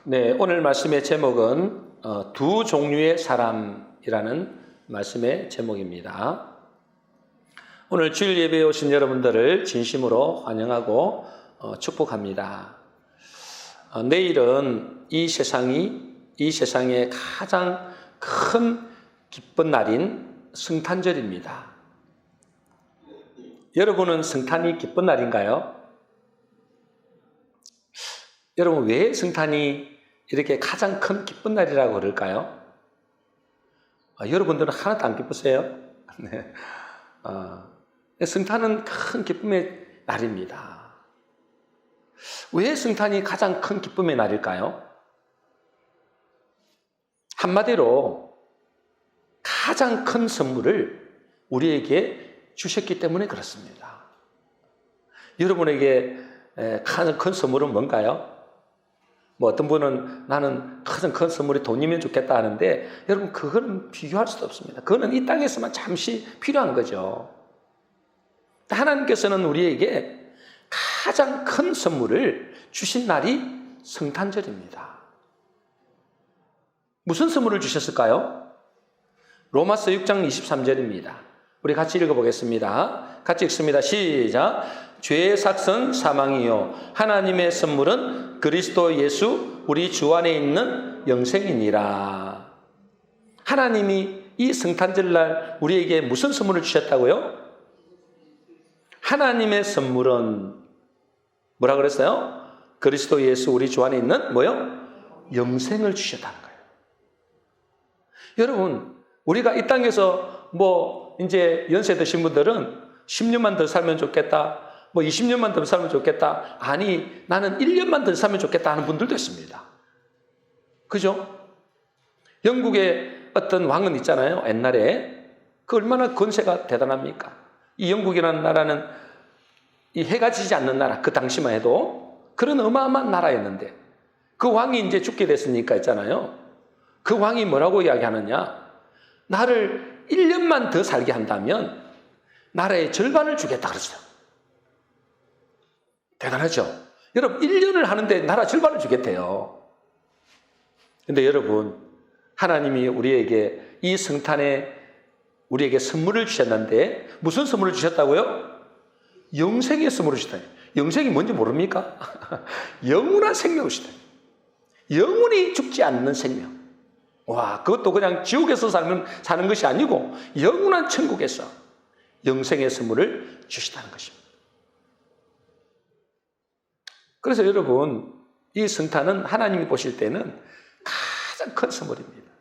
네, 오늘 말씀의 제목은 두 종류의 사람이라는 말씀의 제목입니다. 오늘 주일 예배에 오신 여러분들을 진심으로 환영하고 축복합니다. 내일은 이 세상의 가장 큰 기쁜 날인 성탄절입니다. 여러분은 성탄이 기쁜 날인가요? 여러분, 왜 성탄이 이렇게 가장 큰 기쁜 날이라고 그럴까요? 여러분들은 하나도 안 기쁘세요? 네. 성탄은 큰 기쁨의 날입니다. 왜 성탄이 가장 큰 기쁨의 날일까요? 한마디로 가장 큰 선물을 우리에게 주셨기 때문에 그렇습니다. 여러분에게 가장 큰 선물은 뭔가요? 어떤 분은 나는 가장 큰 선물이 돈이면 좋겠다 하는데 여러분, 그거는 비교할 수도 없습니다. 그거는 이 땅에서만 잠시 필요한 거죠. 하나님께서는 우리에게 가장 큰 선물을 주신 날이 성탄절입니다. 무슨 선물을 주셨을까요? 로마서 6장 23절입니다. 우리 같이 읽어보겠습니다. 같이 읽습니다. 시작. 죄의 삭은 사망이요 하나님의 선물은 그리스도 예수 우리 주 안에 있는 영생이니라. 하나님이 이 성탄절날 우리에게 무슨 선물을 주셨다고요? 하나님의 선물은 뭐라 그랬어요? 그리스도 예수 우리 주 안에 있는 뭐요? 영생을 주셨다는 거예요. 여러분, 우리가 이 땅에서 이제 연세 드신 분들은 10년만 더 살면 좋겠다, 20년만 더 살면 좋겠다, 아니 나는 1년만 더 살면 좋겠다 하는 분들도 있습니다. 그죠? 영국의 어떤 왕은 있잖아요. 옛날에 그 얼마나 권세가 대단합니까? 이 영국이라는 나라는 이 해가 지지 않는 나라, 그 당시만 해도 그런 어마어마한 나라였는데 그 왕이 이제 죽게 됐으니까 있잖아요. 그 왕이 뭐라고 이야기하느냐? 나를 1년만 더 살게 한다면 나라의 절반을 주겠다 그랬어요. 대단하죠? 여러분, 1년을 하는데 나라 절반을 주겠대요. 근데 여러분, 하나님이 우리에게 이 성탄에 우리에게 선물을 주셨는데 무슨 선물을 주셨다고요? 영생의 선물을 주셨다. 영생이 뭔지 모릅니까? 영원한 생명을 주셨다. 영원히 죽지 않는 생명. 와, 그것도 그냥 지옥에서 사는 것이 아니고 영원한 천국에서 영생의 선물을 주시다는 것입니다. 그래서 여러분, 이 성탄은 하나님이 보실 때는 가장 큰 선물입니다.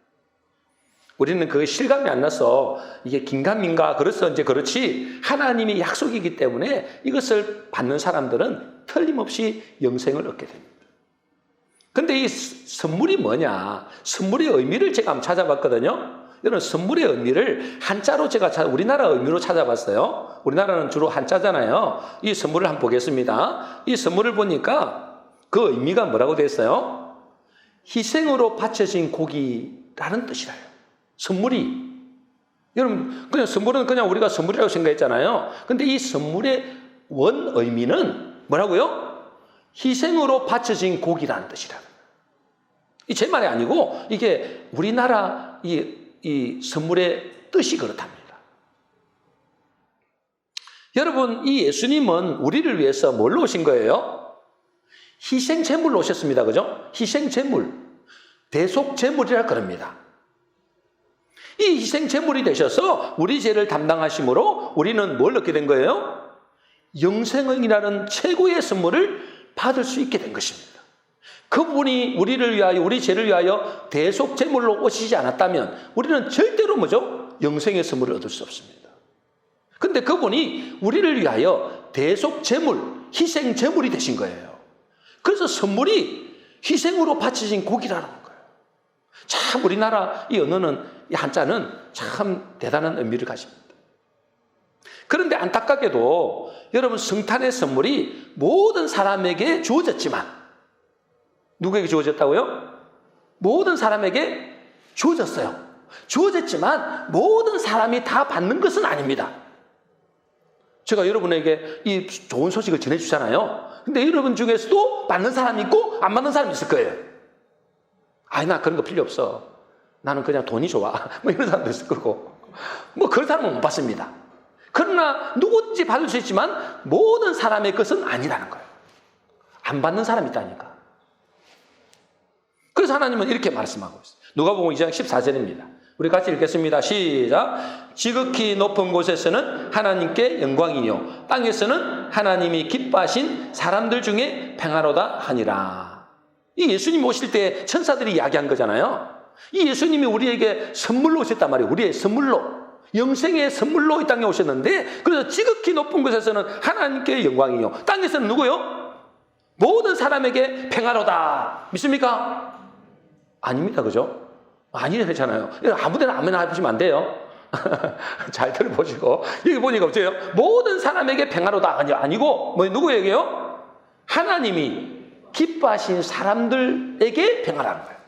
우리는 그 실감이 안 나서 이게 긴가민가 그래서 이제 그렇지, 하나님의 약속이기 때문에 이것을 받는 사람들은 틀림없이 영생을 얻게 됩니다. 근데 이 선물이 뭐냐? 선물의 의미를 제가 한번 찾아봤거든요. 여러분, 선물의 의미를 한자로 우리나라 의미로 찾아봤어요. 우리나라는 주로 한자잖아요. 이 선물을 한번 보겠습니다. 이 선물을 보니까 그 의미가 뭐라고 되어 있어요? 희생으로 바쳐진 고기라는 뜻이래요. 선물이. 여러분, 그냥 선물은 그냥 우리가 선물이라고 생각했잖아요. 근데 이 선물의 원 의미는 뭐라고요? 희생으로 바쳐진 고기라는 뜻이라고. 이 제 말이 아니고 이게 우리나라 이 선물의 뜻이 그렇답니다. 여러분, 이 예수님은 우리를 위해서 뭘로 오신 거예요? 희생제물로 오셨습니다. 그죠? 희생제물, 대속제물이라 그럽니다. 이 희생제물이 되셔서 우리 죄를 담당하심으로 우리는 뭘 얻게 된 거예요? 영생이라는 최고의 선물을 받을 수 있게 된 것입니다. 그분이 우리를 위하여, 우리 죄를 위하여 대속제물로 오시지 않았다면 우리는 절대로 영생의 선물을 얻을 수 없습니다. 그런데 그분이 우리를 위하여 대속제물, 희생제물이 되신 거예요. 그래서 선물이 희생으로 바쳐진 고기라는 거예요. 참 우리나라 이 언어는, 이 한자는 참 대단한 의미를 가집니다. 그런데 안타깝게도 여러분, 성탄의 선물이 모든 사람에게 주어졌지만, 누구에게 주어졌다고요? 모든 사람에게 주어졌어요. 주어졌지만 모든 사람이 다 받는 것은 아닙니다. 제가 여러분에게 이 좋은 소식을 전해주잖아요. 근데 여러분 중에서도 받는 사람이 있고 안 받는 사람이 있을 거예요. 아니, 나 그런 거 필요 없어. 나는 그냥 돈이 좋아. 뭐 이런 사람도 있을 거고. 뭐 그런 사람은 못 받습니다. 그러나 누구든지 받을 수 있지만 모든 사람의 것은 아니라는 거예요. 안 받는 사람이 있다니까. 그래서 하나님은 이렇게 말씀하고 있어요. 누가복음 2장 14절입니다. 우리 같이 읽겠습니다. 시작. 지극히 높은 곳에서는 하나님께 영광이요 땅에서는 하나님이 기뻐하신 사람들 중에 평화로다 하니라. 이 예수님 오실 때 천사들이 이야기한 거잖아요. 이 예수님이 우리에게 선물로 오셨단 말이에요. 우리의 선물로. 영생의 선물로 이 땅에 오셨는데, 그래서 지극히 높은 곳에서는 하나님께 영광이요 땅에서는 누구요? 모든 사람에게 평화로다. 믿습니까? 아닙니다. 그죠? 아니라 그렇잖아요. 아무데나 아무나 해보시면 안 돼요. 잘 들어보시고. 여기 보니까 어째요? 모든 사람에게 평화로다. 아니고, 뭐, 누구에게요? 하나님이 기뻐하신 사람들에게 평화라는 거예요.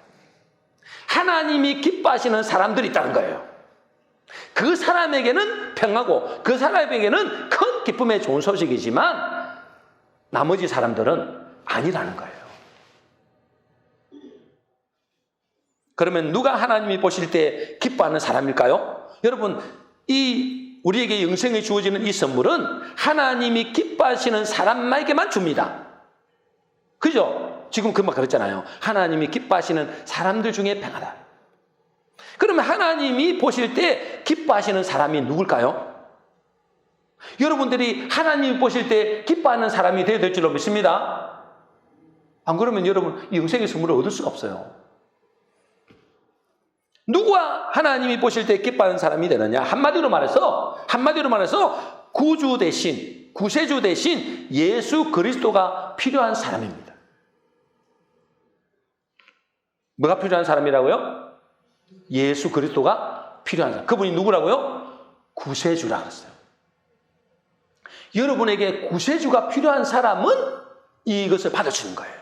하나님이 기뻐하시는 사람들이 있다는 거예요. 그 사람에게는 평화고, 그 사람에게는 큰 기쁨의 좋은 소식이지만, 나머지 사람들은 아니라는 거예요. 그러면 누가 하나님이 보실 때 기뻐하는 사람일까요? 여러분, 우리에게 영생이 주어지는 이 선물은 하나님이 기뻐하시는 사람에게만 줍니다. 그죠? 지금 금방 그랬잖아요. 하나님이 기뻐하시는 사람들 중에 평화다. 그러면 하나님이 보실 때 기뻐하시는 사람이 누굴까요? 여러분들이 하나님이 보실 때 기뻐하는 사람이 되어야 될 줄로 믿습니다. 안 그러면 여러분 영생의 선물을 얻을 수가 없어요. 누가 하나님이 보실 때 기뻐하는 사람이 되느냐? 한마디로 말해서 구주 대신, 구세주 대신 예수 그리스도가 필요한 사람입니다. 뭐가 필요한 사람이라고요? 예수 그리스도가 필요한 사람. 그분이 누구라고요? 구세주라고 했어요. 여러분에게 구세주가 필요한 사람은 이것을 받아주는 거예요.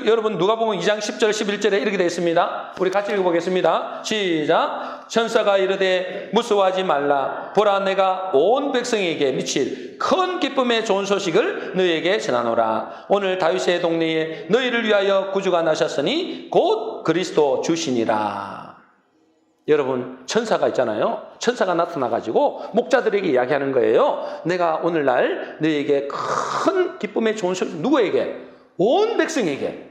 여러분 누가복음 2장 10절 11절에 이렇게 되어 있습니다. 우리 같이 읽어보겠습니다. 시작. 천사가 이르되 무서워하지 말라. 보라, 내가 온 백성에게 미칠 큰 기쁨의 좋은 소식을 너희에게 전하노라. 오늘 다윗의 동네에 너희를 위하여 구주가 나셨으니 곧 그리스도 주시니라. 여러분, 천사가 있잖아요. 천사가 나타나가지고 목자들에게 이야기하는 거예요. 내가 오늘날 너희에게 큰 기쁨의 좋은 소식, 누구에게? 온 백성에게.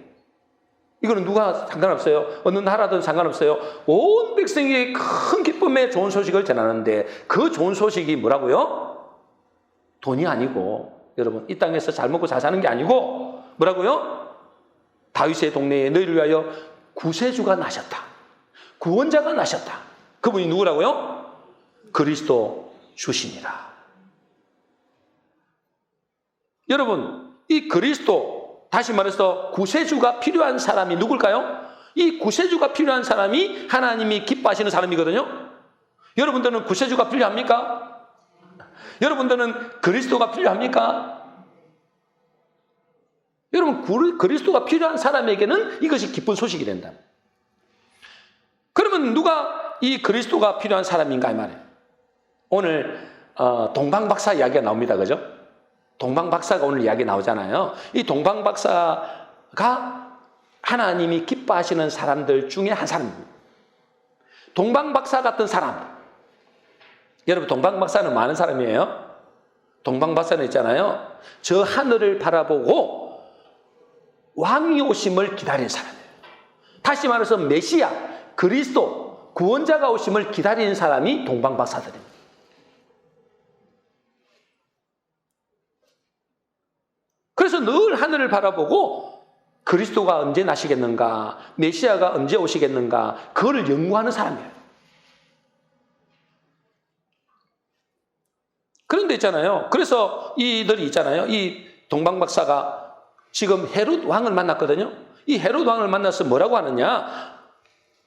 이거는 누가 상관없어요. 어느 나라든 상관없어요. 온 백성에게 큰 기쁨의 좋은 소식을 전하는데 그 좋은 소식이 뭐라고요? 돈이 아니고, 여러분 이 땅에서 잘 먹고 잘 사는 게 아니고 뭐라고요? 다윗의 동네에 너희를 위하여 구세주가 나셨다. 구원자가 나셨다. 그분이 누구라고요? 그리스도 주시니라. 여러분, 이 그리스도, 다시 말해서 구세주가 필요한 사람이 누굴까요? 이 구세주가 필요한 사람이 하나님이 기뻐하시는 사람이거든요. 여러분들은 구세주가 필요합니까? 여러분들은 그리스도가 필요합니까? 여러분, 그리스도가 필요한 사람에게는 이것이 기쁜 소식이 된다. 그러면 누가 이 그리스도가 필요한 사람인가 이 말이에요. 오늘 동방박사 이야기가 나옵니다. 그죠? 동방박사가 오늘 이야기 나오잖아요. 이 동방박사가 하나님이 기뻐하시는 사람들 중에 한 사람입니다. 동방박사 같은 사람. 여러분, 동방박사는 많은 사람이에요. 동방박사는 있잖아요. 저 하늘을 바라보고 왕이 오심을 기다리는 사람이에요. 다시 말해서 메시아, 그리스도, 구원자가 오심을 기다리는 사람이 동방박사들입니다. 그래서 늘 하늘을 바라보고 그리스도가 언제 나시겠는가, 메시아가 언제 오시겠는가, 그걸 연구하는 사람이에요. 그런데 있잖아요. 그래서 이들이 있잖아요. 이 동방박사가 지금 헤롯 왕을 만났거든요. 이 헤롯 왕을 만나서 뭐라고 하느냐?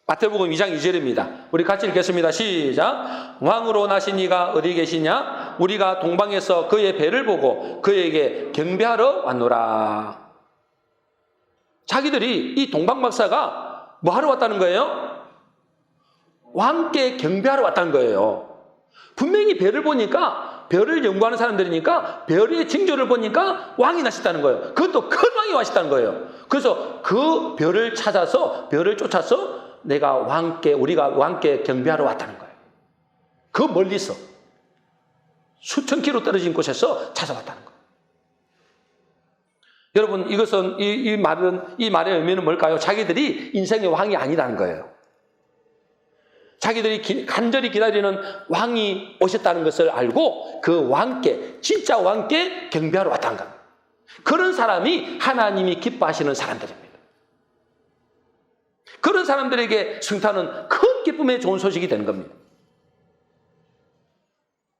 마태복음 2장 2절입니다. 우리 같이 읽겠습니다. 시작. 왕으로 나신 이가 어디 계시냐? 우리가 동방에서 그의 배를 보고 그에게 경배하러 왔노라. 자기들이 이 동방박사가 뭐 하러 왔다는 거예요? 왕께 경배하러 왔다는 거예요. 분명히 배를 보니까 별을 연구하는 사람들이니까 별의 징조를 보니까 왕이 나셨다는 거예요. 그것도 큰 왕이 나셨다는 거예요. 그래서 그 별을 찾아서, 별을 쫓아서 우리가 왕께 경배하러 왔다는 거예요. 그 멀리서 수천 킬로 떨어진 곳에서 찾아왔다는 거예요. 여러분, 이것은 이 말의 의미는 뭘까요? 자기들이 인생의 왕이 아니라는 거예요. 자기들이 간절히 기다리는 왕이 오셨다는 것을 알고 그 왕께, 진짜 왕께 경배하러 왔다는 겁니다. 그런 사람이 하나님이 기뻐하시는 사람들입니다. 그런 사람들에게 성탄은 큰 기쁨의 좋은 소식이 되는 겁니다.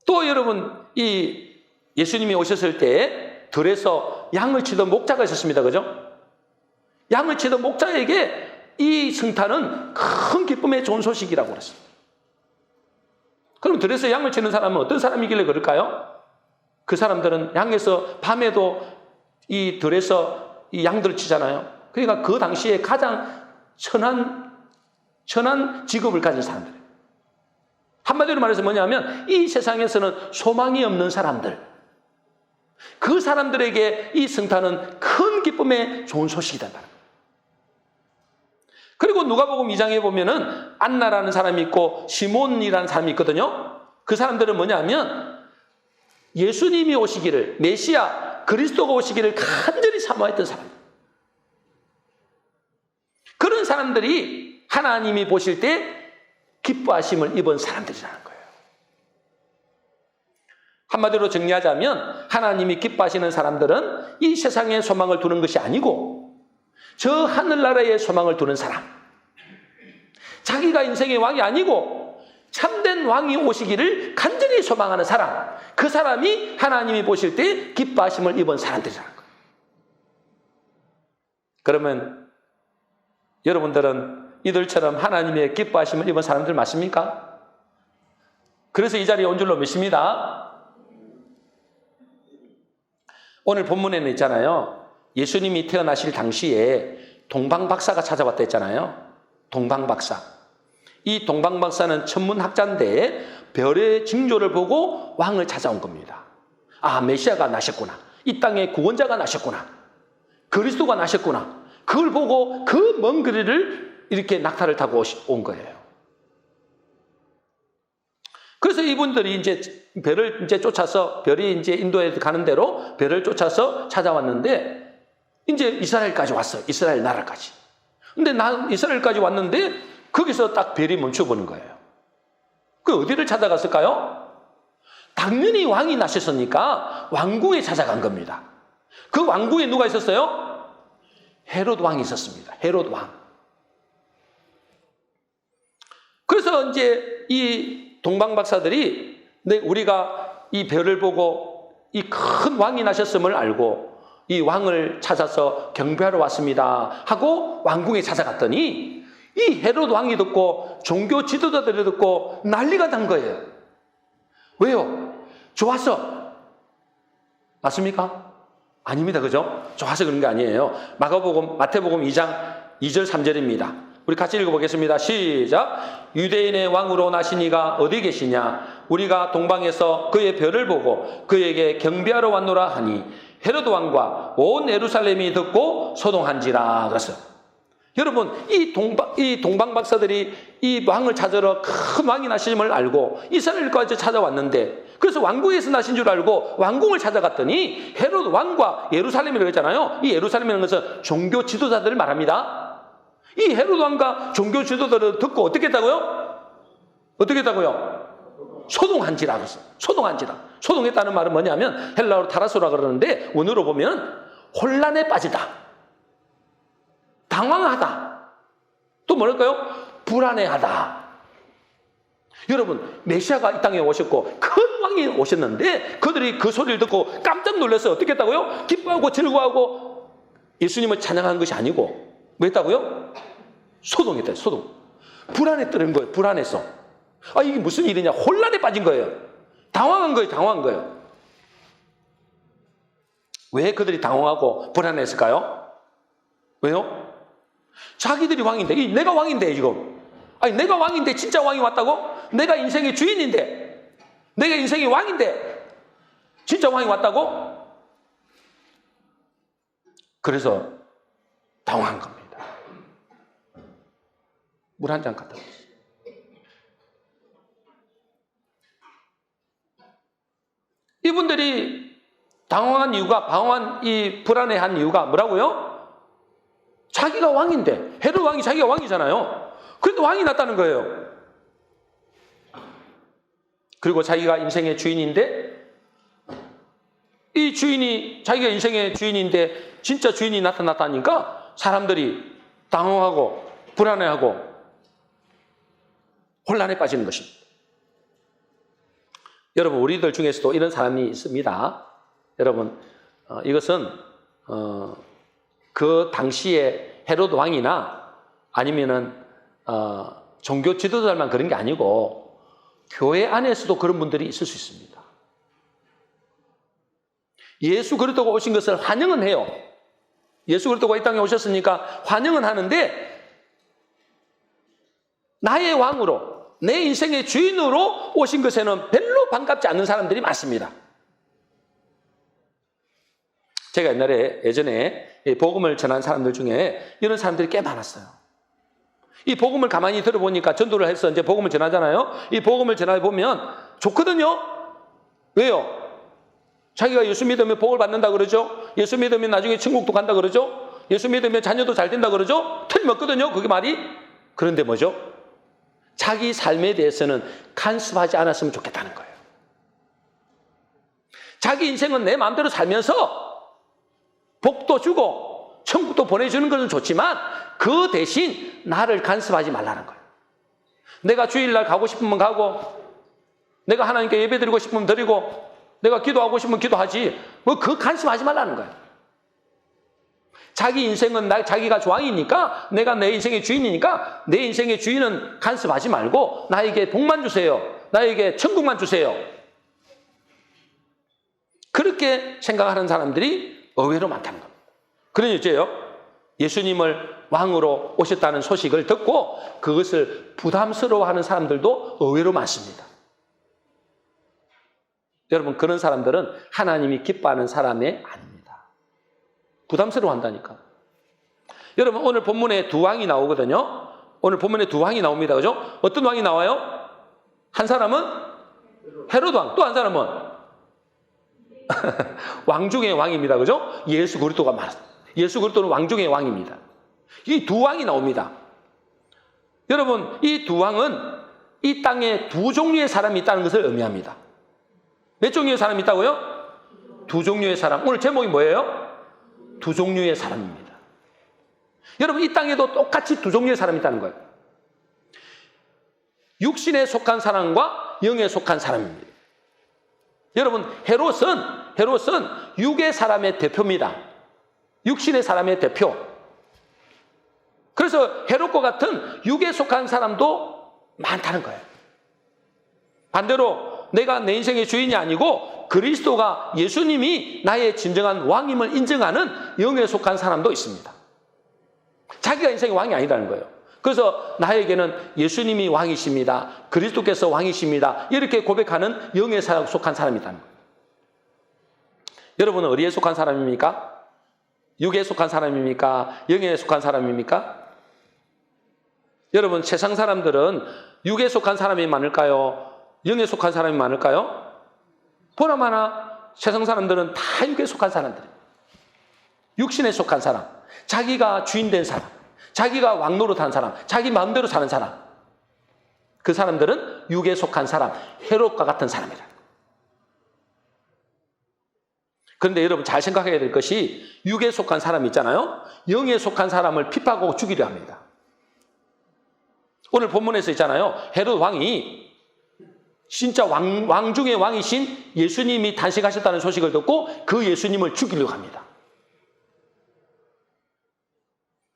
또 여러분, 이 예수님이 오셨을 때 들에서 양을 치던 목자가 있었습니다. 그죠? 양을 치던 목자에게 이 성탄은 큰 기쁨의 좋은 소식이라고 그랬습니다. 그럼 들에서 양을 치는 사람은 어떤 사람이길래 그럴까요? 그 사람들은 양에서 밤에도 이 들에서 이 양들을 치잖아요. 그러니까 그 당시에 가장 천한 직업을 가진 사람들이에요. 한마디로 말해서 뭐냐면 이 세상에서는 소망이 없는 사람들, 그 사람들에게 이 성탄은 큰 기쁨의 좋은 소식이 된다는 거예요. 그리고 누가복음 2장에 보면은 안나라는 사람이 있고 시몬이라는 사람이 있거든요. 그 사람들은 뭐냐면 예수님이 오시기를, 메시아 그리스도가 오시기를 간절히 사모했던 사람들. 그런 사람들이 하나님이 보실 때 기뻐하심을 입은 사람들이라는 거예요. 한마디로 정리하자면 하나님이 기뻐하시는 사람들은 이 세상에 소망을 두는 것이 아니고 저 하늘나라에 소망을 두는 사람, 자기가 인생의 왕이 아니고 참된 왕이 오시기를 간절히 소망하는 사람, 그 사람이 하나님이 보실 때 기뻐하심을 입은 사람들이라는 거예요. 그러면 여러분들은 이들처럼 하나님의 기뻐하심을 입은 사람들 맞습니까? 그래서 이 자리에 온 줄로 믿습니다. 오늘 본문에는 있잖아요. 예수님이 태어나실 당시에 동방박사가 찾아왔다 했잖아요. 동방박사. 이 동방박사는 천문학자인데 별의 징조를 보고 왕을 찾아온 겁니다. 아, 메시아가 나셨구나. 이 땅에 구원자가 나셨구나. 그리스도가 나셨구나. 그걸 보고 그 먼 거리를 이렇게 낙타를 타고 온 거예요. 그래서 이분들이 이제 별을 이제 쫓아서, 별이 이제 인도에 가는 대로 별을 쫓아서 찾아왔는데 이제 이스라엘까지 왔어요. 이스라엘 나라까지. 근데 이스라엘까지 왔는데 거기서 딱 별이 멈춰보는 거예요. 그 어디를 찾아갔을까요? 당연히 왕이 나셨으니까 왕궁에 찾아간 겁니다. 그 왕궁에 누가 있었어요? 헤롯 왕이 있었습니다. 헤롯 왕. 그래서 이제 이 동방박사들이 우리가 이 별을 보고 이 큰 왕이 나셨음을 알고 이 왕을 찾아서 경배하러 왔습니다 하고 왕궁에 찾아갔더니 이 헤롯 왕이 듣고 종교 지도자들이 듣고 난리가 난 거예요. 왜요? 좋아서. 맞습니까? 아닙니다. 그죠? 좋아서 그런 게 아니에요. 마태복음 2장 2절 3절입니다. 우리 같이 읽어보겠습니다. 시작. 유대인의 왕으로 나신 이가 어디 계시냐? 우리가 동방에서 그의 별을 보고 그에게 경배하러 왔노라 하니 헤로드 왕과 온 예루살렘이 듣고 소동한지라 그랬어요. 여러분, 이 동방 박사들이 이 왕을 찾으러 큰 왕이 나심을 알고 이스라엘까지 찾아왔는데, 그래서 왕궁에서 나신 줄 알고 왕궁을 찾아갔더니 헤로드 왕과 예루살렘이라고 했잖아요. 이 예루살렘이라는 것은 종교 지도자들을 말합니다. 이 헤로드 왕과 종교 지도자들을 듣고 어떻게 했다고요? 어떻게 했다고요? 소동한지라 그랬어요. 소동한지라. 소동했다는 말은 뭐냐면 헬라어로 타라소라 그러는데 원어로 보면 혼란에 빠지다, 당황하다, 또 뭐랄까요? 불안해하다. 여러분, 메시아가 이 땅에 오셨고 큰 왕이 오셨는데 그들이 그 소리를 듣고 깜짝 놀랐어요. 어떻게 했다고요? 기뻐하고 즐거워하고 예수님을 찬양한 것이 아니고 뭐 했다고요? 소동했대요. 소동. 불안했다는 거예요. 불안해서. 아, 이게 무슨 일이냐? 혼란에 빠진 거예요. 당황한 거예요. 당황한 거예요. 왜 그들이 당황하고 불안했을까요? 왜요? 자기들이 왕인데, 내가 왕인데 지금. 아니, 내가 왕인데 진짜 왕이 왔다고? 내가 인생의 주인인데, 내가 인생의 왕인데 진짜 왕이 왔다고? 그래서 당황한 겁니다. 물 한 잔 갖다 줬어요. 이분들이 당황한 이유가, 불안해한 이유가 뭐라고요? 자기가 왕인데, 헤롯 왕이 자기가 왕이잖아요. 그래도 왕이 났다는 거예요. 그리고 자기가 인생의 주인인데, 이 주인이 자기가 인생의 주인인데 진짜 주인이 나타났다니까 사람들이 당황하고 불안해하고 혼란에 빠지는 것입니다. 여러분, 우리들 중에서도 이런 사람이 있습니다. 여러분, 이것은 그 당시에 헤롯 왕이나 아니면은 종교 지도자들만 그런 게 아니고 교회 안에서도 그런 분들이 있을 수 있습니다. 예수 그리스도가 오신 것을 환영은 해요. 예수 그리스도가 이 땅에 오셨으니까 환영은 하는데 나의 왕으로, 내 인생의 주인으로 오신 것에는 별로 반갑지 않는 사람들이 많습니다. 제가 예전에 복음을 전한 사람들 중에 이런 사람들이 꽤 많았어요. 이 복음을 가만히 들어보니까 전도를 해서 이제 복음을 전하잖아요. 이 복음을 전하다 보면 좋거든요. 왜요? 자기가 예수 믿으면 복을 받는다 그러죠. 예수 믿으면 나중에 천국도 간다 그러죠. 예수 믿으면 자녀도 잘 된다 그러죠. 틀림없거든요, 그게 말이. 그런데 뭐죠? 자기 삶에 대해서는 간섭하지 않았으면 좋겠다는 거예요. 자기 인생은 내 마음대로 살면서 복도 주고 천국도 보내주는 것은 좋지만 그 대신 나를 간섭하지 말라는 거예요. 내가 주일날 가고 싶으면 가고, 내가 하나님께 예배 드리고 싶으면 드리고, 내가 기도하고 싶으면 기도하지, 뭐 그 간섭하지 말라는 거예요. 자기 인생은 자기가 왕이니까, 내가 내 인생의 주인이니까 내 인생의 주인은 간섭하지 말고 나에게 복만 주세요. 나에게 천국만 주세요. 그렇게 생각하는 사람들이 의외로 많다는 겁니다. 그러니 이제요, 예수님을 왕으로 오셨다는 소식을 듣고 그것을 부담스러워하는 사람들도 의외로 많습니다. 여러분, 그런 사람들은 하나님이 기뻐하는 사람이 아닙니다. 부담스러워한다니까. 여러분, 오늘 본문에 두 왕이 나오거든요. 오늘 본문에 두 왕이 나옵니다. 그죠? 어떤 왕이 나와요? 한 사람은 헤롯 왕, 또 한 사람은 왕 중의 왕입니다. 그죠? 예수 그리스도가 말합니다. 예수 그리스도는 왕 중의 왕입니다. 이 두 왕이 나옵니다. 여러분, 이 두 왕은 이 땅에 두 종류의 사람이 있다는 것을 의미합니다. 몇 종류의 사람이 있다고요? 두 종류의 사람. 오늘 제목이 뭐예요? 두 종류의 사람입니다. 여러분, 이 땅에도 똑같이 두 종류의 사람이 있다는 거예요. 육신에 속한 사람과 영에 속한 사람입니다. 여러분, 헤롯은 육의 사람의 대표입니다. 육신의 사람의 대표. 그래서 헤롯과 같은 육에 속한 사람도 많다는 거예요. 반대로 내가 내 인생의 주인이 아니고 그리스도가, 예수님이 나의 진정한 왕임을 인정하는 영에 속한 사람도 있습니다. 자기가 인생의 왕이 아니라는 거예요. 그래서 나에게는 예수님이 왕이십니다. 그리스도께서 왕이십니다. 이렇게 고백하는 영에 속한 사람이 있다는 거예요. 여러분은 어디에 속한 사람입니까? 육에 속한 사람입니까? 영에 속한 사람입니까? 여러분, 세상 사람들은 육에 속한 사람이 많을까요? 영에 속한 사람이 많을까요? 보나마나 세상 사람들은 다 육에 속한 사람들입니다. 육신에 속한 사람, 자기가 주인 된 사람, 자기가 왕 노릇한 사람, 자기 마음대로 사는 사람, 그 사람들은 육에 속한 사람, 헤롯과 같은 사람이라. 그런데 여러분, 잘 생각해야 될 것이, 육에 속한 사람이 있잖아요. 영에 속한 사람을 핍박하고 죽이려 합니다. 오늘 본문에서 있잖아요. 헤롯 왕이 진짜 왕 중의 왕이신 예수님이 탄생하셨다는 소식을 듣고 그 예수님을 죽이려고 합니다.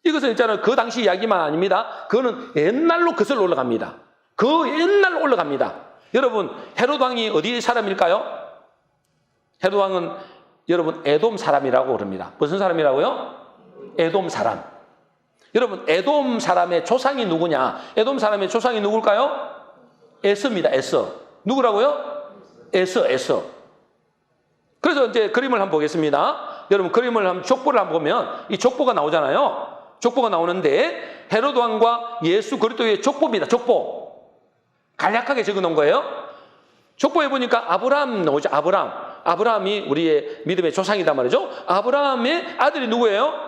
이것은 있잖아요, 그 당시 이야기만 아닙니다. 그거는 옛날로 거슬러 올라갑니다. 그 옛날로 올라갑니다. 여러분, 헤롯 왕이 어디 사람일까요? 헤롯 왕은 여러분 에돔 사람이라고 그럽니다. 무슨 사람이라고요? 에돔 사람. 여러분, 에돔 사람의 조상이 누구냐? 에돔 사람의 조상이 누굴까요? 에서입니다. 에서. 누구라고요? 에서. 그래서 이제 그림을 한번 보겠습니다. 여러분 그림을 한번 족보를 한번 보면 이 족보가 나오잖아요. 족보가 나오는데 헤로드 왕과 예수 그리스도의 족보입니다. 족보. 간략하게 적어 놓은 거예요. 족보에 보니까 아브라함 나오죠. 아브라함이 우리의 믿음의 조상이단 말이죠. 아브라함의 아들이 누구예요?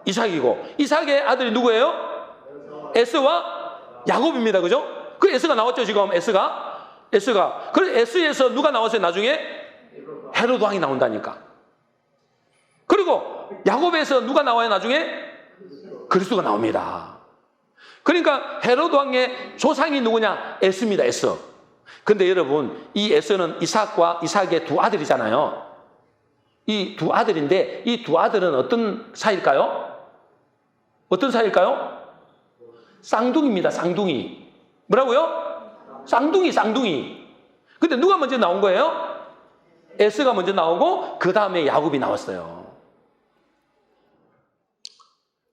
이삭이고, 이삭의 아들이 누구예요? 에스와 야곱입니다. 그죠? 그 에스가 나왔죠. 지금 에스가. 그래서 에스에서 누가 나왔어요? 나중에 헤로드 왕이 나온다니까. 그리고 야곱에서 누가 나와요? 나중에 그리스도가 나옵니다. 그러니까 헤로드 왕의 조상이 누구냐? 에스입니다. 에스. 근데 여러분, 이 에스는 이삭과 이삭의 두 아들이잖아요. 이 두 아들인데 이 두 아들은 어떤 사이일까요? 어떤 사이일까요? 쌍둥이입니다. 쌍둥이. 뭐라고요? 쌍둥이. 근데 누가 먼저 나온 거예요? 에스가 먼저 나오고 그 다음에 야곱이 나왔어요.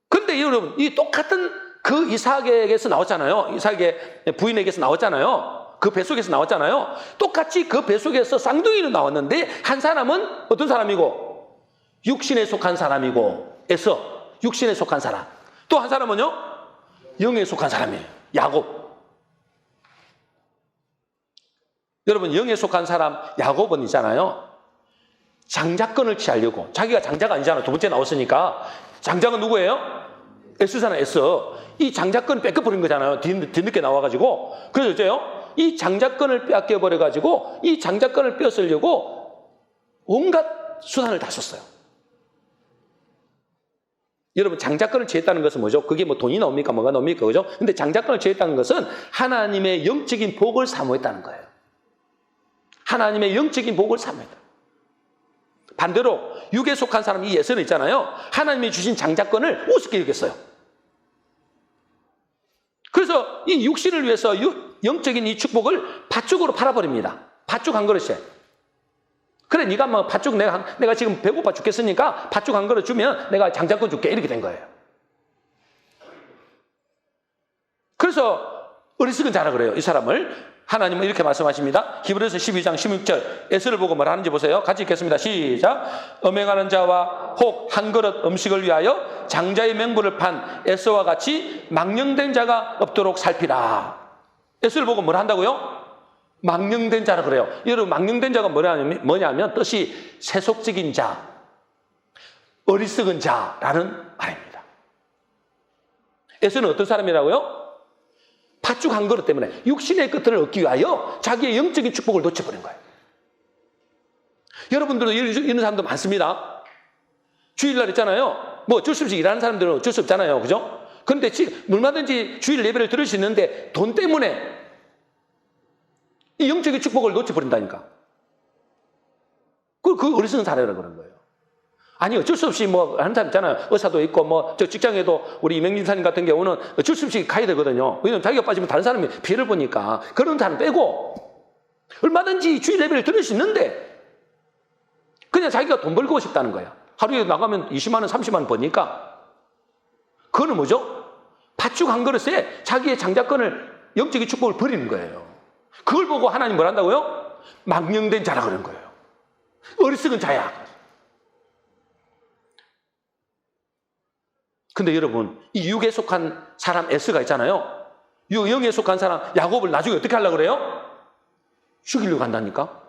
근데 여러분, 이 똑같은 그 이삭에게서 나왔잖아요. 이삭의 부인에게서 나왔잖아요. 그 뱃속에서 나왔잖아요. 똑같이 그 뱃속에서 쌍둥이로 나왔는데 한 사람은 어떤 사람이고? 육신에 속한 사람이고, 에스, 육신에 속한 사람. 또 한 사람은요? 영에 속한 사람이에요. 야곱. 여러분, 영에 속한 사람 야곱은 있잖아요. 장자권을 취하려고. 자기가 장자가 아니잖아. 두 번째 나왔으니까. 장자가 누구예요? 에스잖아, 에스. 이 장자권을 뺏겨버린 거잖아요. 뒤늦게 나와가지고. 그래서 어째요? 이 장자권을 뺏겨버려가지고 이 장자권을 뺏으려고 온갖 수단을 다 썼어요. 여러분, 장자권을 취했다는 것은 뭐죠? 그게 뭐 돈이 나옵니까? 뭐가 나옵니까? 그죠? 근데 장자권을 취했다는 것은 하나님의 영적인 복을 사모했다는 거예요. 하나님의 영적인 복을 사모했다. 반대로 육에 속한 사람 이 예수는 있잖아요. 하나님이 주신 장자권을 우습게 여겼어요. 그래서 이 육신을 위해서 영적인 이 축복을 팥죽으로 팔아버립니다. 팥죽 한 그릇에. 그래, 네가 뭐 팥죽 내가 지금 배고파 죽겠으니까 팥죽 한 그릇 주면 내가 장자권 줄게. 이렇게 된 거예요. 그래서 어리석은 자라 그래요. 이 사람을. 하나님은 이렇게 말씀하십니다. 히브리서 12장 16절 에스를 보고 뭘 하는지 보세요. 같이 읽겠습니다. 시작. 음행하는 자와 혹 한 그릇 음식을 위하여 장자의 명분을 판 에스와 같이 망령된 자가 없도록 살피라. 에스를 보고 뭘 한다고요? 망령된 자라 그래요. 여러분, 망령된 자가 뭐냐면 뜻이 세속적인 자, 어리석은 자라는 말입니다. 에스는 어떤 사람이라고요? 팥죽 한 그릇 때문에 육신의 끝을 얻기 위하여 자기의 영적인 축복을 놓쳐버린 거예요. 여러분들도 이런 사람도 많습니다. 주일날 있잖아요. 뭐 어쩔 수 없이 일하는 사람들은 어쩔 수 없잖아요. 그죠? 그런데 얼마든지 주일 예배를 들을 수 있는데 돈 때문에 이 영적인 축복을 놓쳐버린다니까. 그 어리석은 사례라 그런 거예요. 아니, 어쩔 수 없이 뭐 하는 사람 있잖아요. 의사도 있고 뭐 저 직장에도 우리 이명진 사님 같은 경우는 어쩔 수 없이 가야 되거든요. 왜냐면 자기가 빠지면 다른 사람이 피해를 보니까. 그런 사람 빼고 얼마든지 주일 예배를 들을 수 있는데 그냥 자기가 돈 벌고 싶다는 거야. 하루에 나가면 20만 원, 30만 원 버니까. 그거는 뭐죠? 팥죽 한 그릇에 자기의 장자권을, 영적인 축복을 버리는 거예요. 그걸 보고 하나님 뭘 한다고요? 망령된 자라 그런 거예요. 어리석은 자야. 근데 여러분, 이 육에 속한 사람 에스가 있잖아요. 영에 속한 사람 야곱을 나중에 어떻게 하려고 그래요? 죽이려고 한다니까.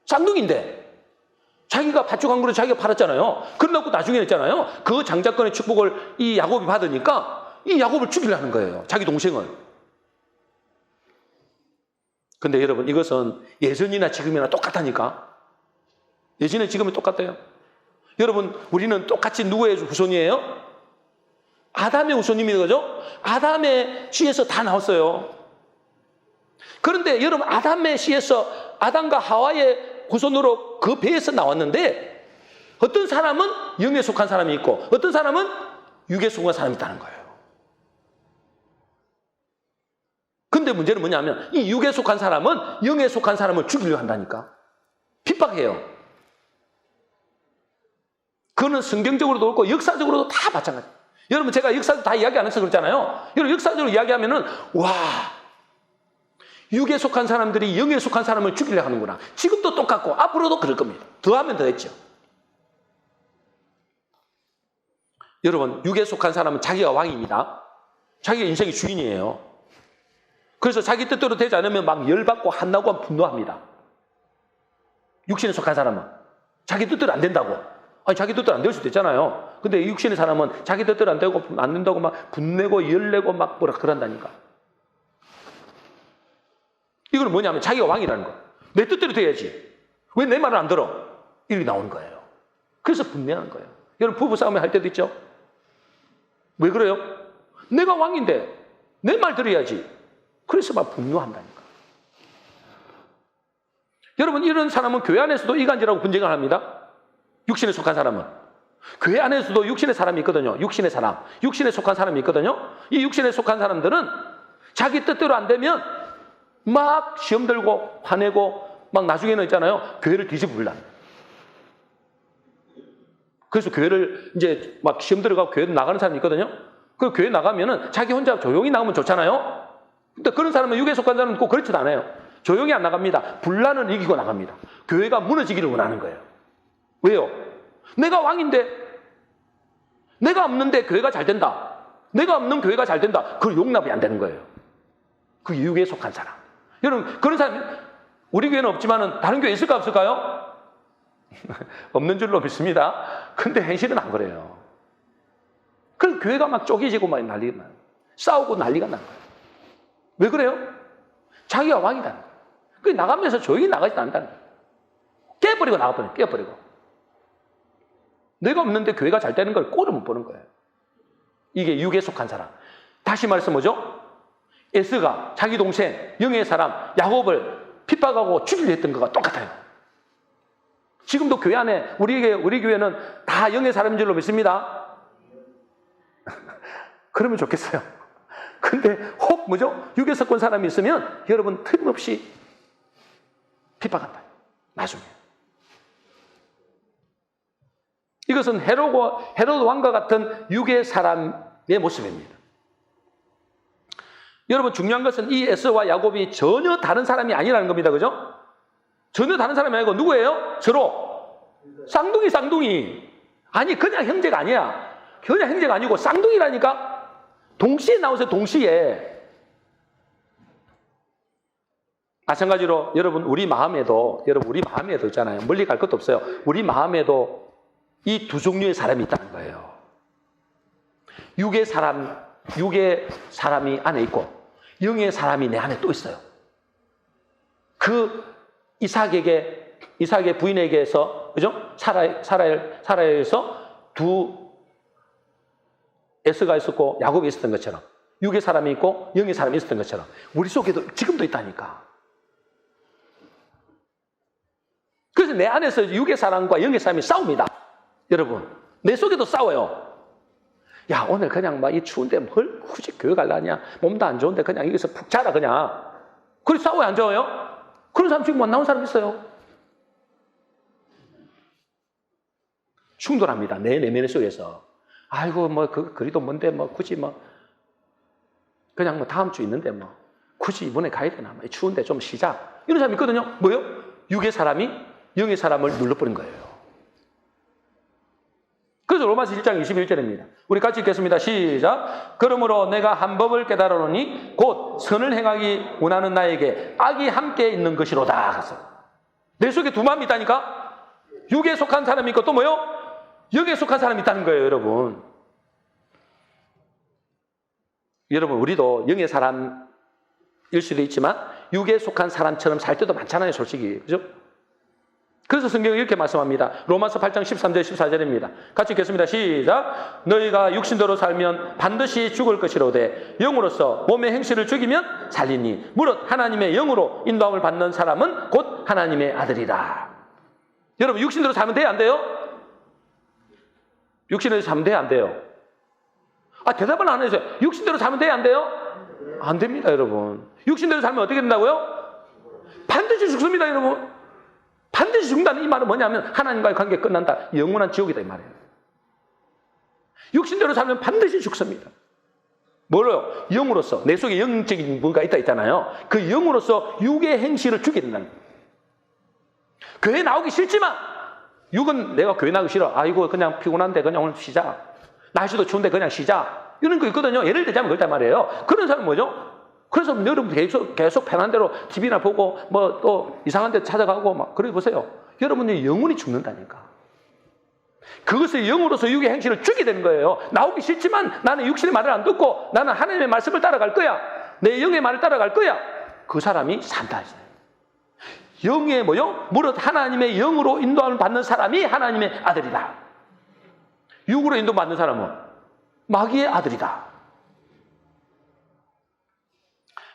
쌍둥이인데 자기가 팥죽 한 그릇 자기가 팔았잖아요. 그러고 나중에 했잖아요. 그 장자권의 축복을 이 야곱이 받으니까 이 야곱을 죽이려고 하는 거예요. 자기 동생을. 근데 여러분, 이것은 예전이나 지금이나 똑같다니까. 예전에 지금이 똑같아요. 여러분, 우리는 똑같이 누구의 후손이에요? 아담의 후손입니다. 그죠? 아담의 씨에서 다 나왔어요. 그런데 여러분, 아담의 씨에서 아담과 하와의 후손으로 그 배에서 나왔는데 어떤 사람은 영에 속한 사람이 있고 어떤 사람은 육에 속한 사람이 있다는 거예요. 근데 문제는 뭐냐면 이 육에 속한 사람은 영에 속한 사람을 죽이려고 한다니까. 핍박해요. 그거는 성경적으로도 그렇고 역사적으로도 다 마찬가지예요. 여러분, 제가 역사도 다 이야기 안 해서 그렇잖아요. 여러분, 역사적으로 이야기하면은, 와, 육에 속한 사람들이 영에 속한 사람을 죽이려 하는구나. 지금도 똑같고 앞으로도 그럴 겁니다. 더하면 더했죠. 여러분, 육에 속한 사람은 자기가 왕입니다. 자기가 인생의 주인이에요. 그래서 자기 뜻대로 되지 않으면 막 열받고 한나고 분노합니다. 육신에 속한 사람은 자기 뜻대로 안 된다고. 아니, 자기 뜻대로 안 될 수도 있잖아요. 근데 육신의 사람은 자기 뜻대로 안 되고 안 된다고 막 분내고 열내고 막 뭐라 그런다니까. 이건 뭐냐면 자기가 왕이라는 거. 내 뜻대로 돼야지. 왜 내 말을 안 들어? 이렇게 나오는 거예요. 그래서 분내하는 거예요. 여러분, 부부싸움을 할 때도 있죠? 왜 그래요? 내가 왕인데 내 말 들어야지. 그래서 막 분노한다니까. 여러분, 이런 사람은 교회 안에서도 이간질하고 분쟁을 합니다. 육신에 속한 사람은. 교회 안에서도 육신의 사람이 있거든요. 육신의 사람. 육신에 속한 사람이 있거든요. 이 육신에 속한 사람들은 자기 뜻대로 안 되면 막 시험 들고 화내고 막 나중에는 있잖아요. 교회를 뒤집으려. 그래서 교회를 이제 막 시험 들어가고 교회 나가는 사람이 있거든요. 그 교회 나가면은 자기 혼자 조용히 나가면 좋잖아요. 근데 그런 사람은 육에 속한 사람은 꼭 그렇지도 않아요. 조용히 안 나갑니다. 분란은 이기고 나갑니다. 교회가 무너지기를 원하는 거예요. 왜요? 내가 왕인데, 내가 없는데 교회가 잘 된다. 내가 없는 교회가 잘 된다. 그걸 용납이 안 되는 거예요. 그 육에 속한 사람. 여러분, 그런 사람, 우리 교회는 없지만은 다른 교회 있을까 없을까요? 없는 줄로 믿습니다. 근데 현실은 안 그래요. 그래서 교회가 막 쪼개지고 막 난리가 나요. 싸우고 난리가 난 거예요. 왜 그래요? 자기가 왕이다는 거예요. 그 나가면서 조용히 나가지도 않는다는 거예요. 깨버리고 나가버려요. 깨버리고. 내가 없는데 교회가 잘 되는 걸 꼴을 못 보는 거예요. 이게 육에 속한 사람. 다시 말해서 뭐죠? 에스가 자기 동생 영의 사람 야곱을 핍박하고 죽이려 했던 거가 똑같아요. 지금도 교회 안에 우리 교회는 다 영의 사람인 줄로 믿습니다. 그러면 좋겠어요. 근데 혹 뭐죠? 육에 속한 사람이 있으면 여러분 틀림없이 핍박한다. 나중에. 이것은 헤로드 왕과 같은 육의 사람의 모습입니다. 여러분, 중요한 것은 이 에서와 야곱이 전혀 다른 사람이 아니라는 겁니다. 그죠? 전혀 다른 사람이 아니고 누구예요? 서로 쌍둥이. 아니, 그냥 형제가 아니야. 그냥 형제가 아니고 쌍둥이라니까. 동시에 나오세요. 동시에. 마찬가지로 여러분 우리 마음에도 있잖아요. 멀리 갈 것도 없어요. 우리 마음에도 이 두 종류의 사람이 있다는 거예요. 육의 사람이 안에 있고 영의 사람이 내 안에 또 있어요. 그 이삭의 부인에게서, 그죠? 사라에서 두 에스가 있었고 야곱이 있었던 것처럼 육의 사람이 있고 영의 사람이 있었던 것처럼 우리 속에도 지금도 있다니까. 그래서 내 안에서 육의 사람과 영의 사람이 싸웁니다. 여러분, 내 속에도 싸워요. 야, 오늘 그냥 막 이 추운데 뭘 굳이 교회 갈라냐? 몸도 안 좋은데 그냥 여기서 푹 자라 그냥. 그래 싸워요, 안 좋아요? 그런 사람 지금 못 나온 사람 있어요. 충돌합니다. 내 내면 속에서. 아이고, 뭐 그리도 뭔데 뭐 굳이 뭐 그냥 뭐 다음 주 있는데 뭐 굳이 이번에 가야 되나? 뭐 추운데 좀 쉬자. 이런 사람이 있거든요. 뭐요? 육의 사람이 영의 사람을 눌러버린 거예요. 그래서 로마서 1장 21절입니다. 우리 같이 읽겠습니다. 시작. 그러므로 내가 한 법을 깨달으니 곧 선을 행하기 원하는 나에게 악이 함께 있는 것이로다. 내 속에 두 마음이 있다니까? 육에 속한 사람이 있고 또 뭐요? 영에 속한 사람이 있다는 거예요, 여러분. 여러분, 우리도 영의 사람일 수도 있지만 육에 속한 사람처럼 살 때도 많잖아요, 솔직히. 그죠? 그래서 성경이 이렇게 말씀합니다. 로마서 8장 13절 14절입니다. 같이 읽겠습니다. 시작. 너희가 육신대로 살면 반드시 죽을 것이로되 영으로서 몸의 행실을 죽이면 살리니 무릇 하나님의 영으로 인도함을 받는 사람은 곧 하나님의 아들이라. 여러분, 육신대로 살면 돼요, 안 돼요? 육신대로 살면 돼요, 안 돼요? 대답은 안 해주세요. 육신대로 살면 돼요, 안 돼요? 안 됩니다, 여러분. 육신대로 살면 어떻게 된다고요? 반드시 죽습니다, 여러분. 반드시 죽는다는 이 말은 뭐냐면 하나님과의 관계 끝난다. 영원한 지옥이다 이 말이에요. 육신대로 살면 반드시 죽습니다. 뭐로요? 영으로서. 내 속에 영적인 뭔가 있잖아요. 그 영으로서 육의 행실을 주게 된다는 거예요. 교회 나오기 싫지만 육은 내가 교회 나오기 싫어. 아이고 그냥 피곤한데 그냥 오늘 쉬자. 날씨도 추운데 그냥 쉬자. 이런 거 있거든요. 예를 들자면 그렇단 말이에요. 그런 사람은 뭐죠? 그래서 여러분 계속 편한 대로 TV나 보고 뭐 또 이상한 데 찾아가고 막 그래 보세요. 여러분의 영혼이 죽는다니까. 그것을 영으로서 육의 행실을 주게 되는 거예요. 나오기 싫지만 나는 육신의 말을 안 듣고 나는 하나님의 말씀을 따라갈 거야. 내 영의 말을 따라갈 거야. 그 사람이 산다. 영의 뭐요? 무릇 하나님의 영으로 인도함을 받는 사람이 하나님의 아들이다. 육으로 인도받는 사람은 마귀의 아들이다.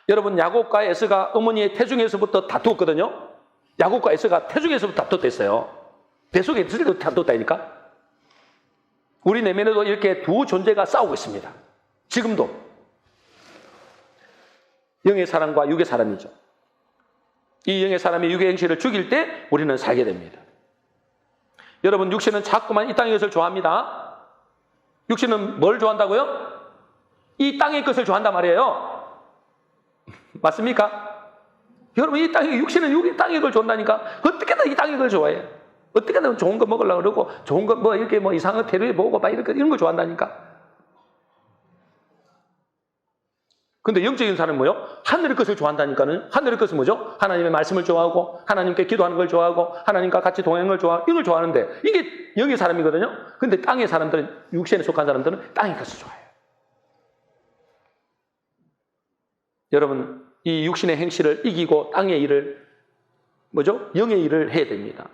여러분 야곱과 에서가 어머니의 태중에서부터 다투었거든요. 야곱과 에서가 태중에서부터 다투었어요. 뱃속에 있을 때도 다투었다니까. 우리 내면에도 이렇게 두 존재가 싸우고 있습니다. 지금도 영의 사람과 육의 사람이죠. 이 영의 사람이 육의 행실을 죽일 때 우리는 살게 됩니다. 여러분 육신은 자꾸만 이 땅의 것을 좋아합니다. 육신은 뭘 좋아한다고요? 이 땅의 것을 좋아한단 말이에요. 맞습니까? 여러분 이 땅의 육신은 이 땅의 걸 좋아한다니까. 어떻게든 이 땅의 걸 좋아해요. 어떻게든 좋은 거 먹으려고 그러고 좋은 거 뭐 이렇게 뭐 이상한 테레비 보고 막 이런 거 좋아한다니까. 근데 영적인 사람은 뭐요? 하늘의 것을 좋아한다니까는. 하늘의 것은 뭐죠? 하나님의 말씀을 좋아하고 하나님께 기도하는 걸 좋아하고 하나님과 같이 동행하는 걸 좋아하고 이걸 좋아하는데 이게 영의 사람이거든요. 근데 땅의 사람들은 육신에 속한 사람들은 땅의 것을 좋아해요. 여러분 이 육신의 행실을 이기고 땅의 일을 뭐죠? 영의 일을 해야 됩니다.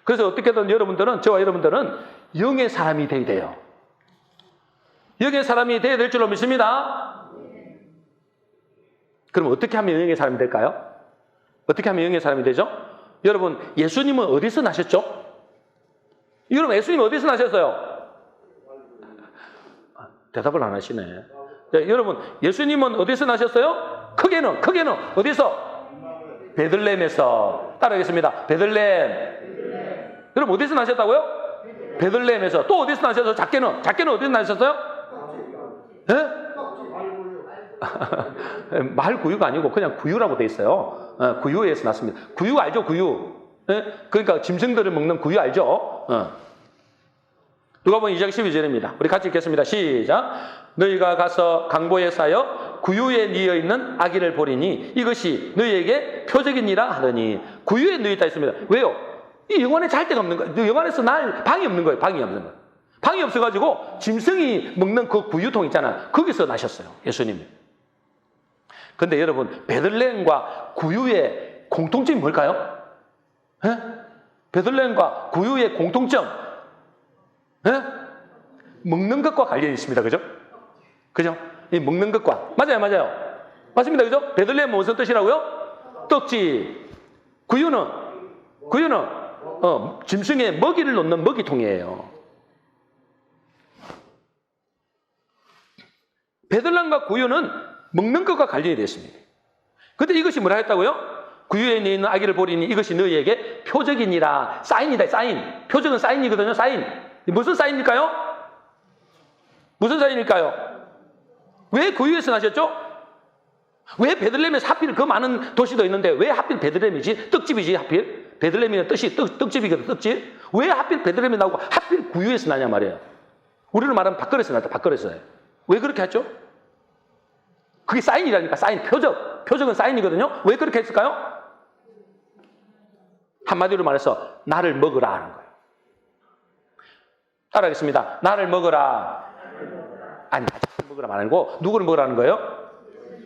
그래서 어떻게든 여러분들은 저와 여러분들은 영의 사람이 되어야 돼요. 영의 사람이 되어야 될 줄로 믿습니다. 그럼 어떻게 하면 영의 사람이 될까요? 어떻게 하면 영의 사람이 되죠? 여러분 예수님은 어디서 나셨죠? 여러분 예수님은 어디서 나셨어요? 대답을 안 하시네. 자, 여러분 예수님은 어디서 나셨어요? 크게는 어디서? 베들레헴에서. 따라하겠습니다. 베들레헴. 여러분 어디서 나셨다고요? 베들레헴에서. 또 어디서 나셨어요? 작게는 어디서 나셨어요? 예? 말구유가 아니고 그냥 구유라고 돼 있어요. 구유에서 났습니다. 구유 알죠? 구유. 예? 그러니까 짐승들을 먹는 구유 알죠? 누가복음 2장 12절입니다. 우리 같이 읽겠습니다. 시작. 너희가 가서 강보에 쌓여 구유에 뉘어 있는 아기를 보리니 이것이 너희에게 표적이니라 하더니. 구유에 뉘어 있다 했습니다. 왜요? 이 영안에 잘 데가 없는 거예요. 영안에서 날 방이 없는 거예요. 방이 없는 거예요. 방이 없어가지고 짐승이 먹는 그 구유통 있잖아요. 거기서 나셨어요. 예수님이. 근데 여러분 베들레헴과 구유의 공통점이 뭘까요? 에? 베들레헴과 구유의 공통점. 에? 먹는 것과 관련이 있습니다. 그죠? 그죠? 이 먹는 것과. 맞아요. 맞습니다. 그죠? 베들레헴은 무슨 뜻이라고요? 떡지. 구유는 짐승의 먹이를 놓는 먹이통이에요. 베들레헴과 구유는 먹는 것과 관련이 됐습니다. 근데 이것이 뭐라 했다고요? 구유에 있는 아기를 보리니 이것이 너희에게 표적이니라. 사인이다. 사인. 표적은 사인이거든요. 사인. 무슨 사인일까요? 무슨 사인일까요? 왜 구유에서 나셨죠? 왜 베들레헴에서 하필 그 많은 도시도 있는데 왜 하필 베들레헴이지? 떡집이지 하필? 베들레헴이라는 뜻이 떡집이거든. 떡집. 왜 하필 베들레헴이 나오고 하필 구유에서 나냐 말이에요. 우리는 말하면 밥그릇에서 나왔다. 밥그릇에서. 왜 그렇게 했죠? 그게 사인이라니까. 사인. 표적은 사인이거든요. 왜 그렇게 했을까요? 한마디로 말해서 나를 먹으라 하는 거예요. 따라하겠습니다. 나를 먹으라. 아니, 나를 먹으라 말고 누구를 먹으라는 거예요?